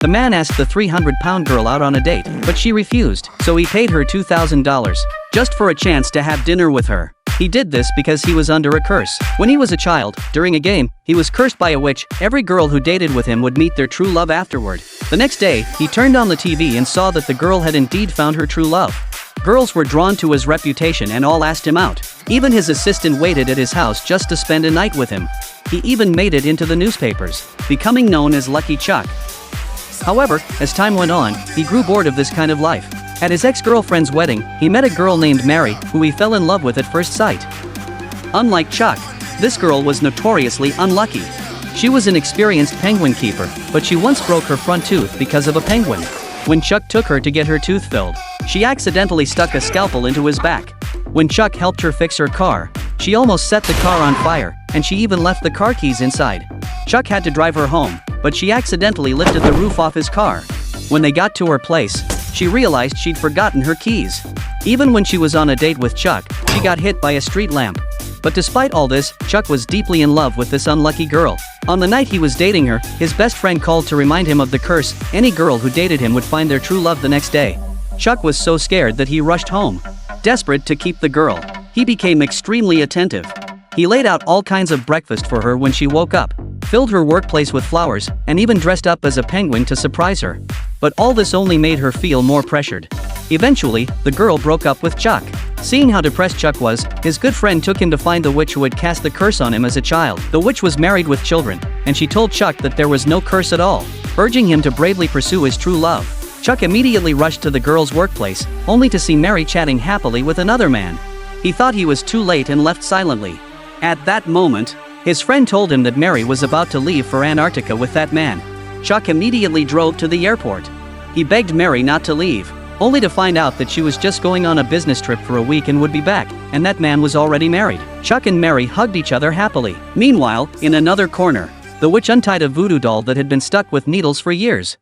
The man asked the 300-pound girl out on a date, but she refused, so he paid her $2,000 just for a chance to have dinner with her. He did this because he was under a curse. When he was a child, during a game, he was cursed by a witch. Every girl who dated with him would meet their true love afterward. The next day, he turned on the TV and saw that the girl had indeed found her true love. Girls were drawn to his reputation and all asked him out. Even his assistant waited at his house just to spend a night with him. He even made it into the newspapers, becoming known as Lucky Chuck. However, as time went on, he grew bored of this kind of life. At his ex-girlfriend's wedding, he met a girl named Mary, who he fell in love with at first sight. Unlike Chuck, this girl was notoriously unlucky. She was an experienced penguin keeper, but she once broke her front tooth because of a penguin. When Chuck took her to get her tooth filled, she accidentally stuck a scalpel into his back. When Chuck helped her fix her car, she almost set the car on fire, and she even left the car keys inside. Chuck had to drive her home, but she accidentally lifted the roof off his car. When they got to her place, she realized she'd forgotten her keys. Even when she was on a date with Chuck, she got hit by a street lamp. But despite all this, Chuck was deeply in love with this unlucky girl. On the night he was dating her, his best friend called to remind him of the curse. Any girl who dated him would find their true love the next day. Chuck was so scared that he rushed home. Desperate to keep the girl, he became extremely attentive. He laid out all kinds of breakfast for her when she woke up, filled her workplace with flowers, and even dressed up as a penguin to surprise her. But all this only made her feel more pressured. Eventually, the girl broke up with Chuck. Seeing how depressed Chuck was, his good friend took him to find the witch who had cast the curse on him as a child. The witch was married with children, and she told Chuck that there was no curse at all, urging him to bravely pursue his true love. Chuck immediately rushed to the girl's workplace, only to see Mary chatting happily with another man. He thought he was too late and left silently. At that moment, his friend told him that Mary was about to leave for Antarctica with that man. Chuck immediately drove to the airport. He begged Mary not to leave, only to find out that she was just going on a business trip for a week and would be back, and that man was already married. Chuck and Mary hugged each other happily. Meanwhile, in another corner, the witch untied a voodoo doll that had been stuck with needles for years.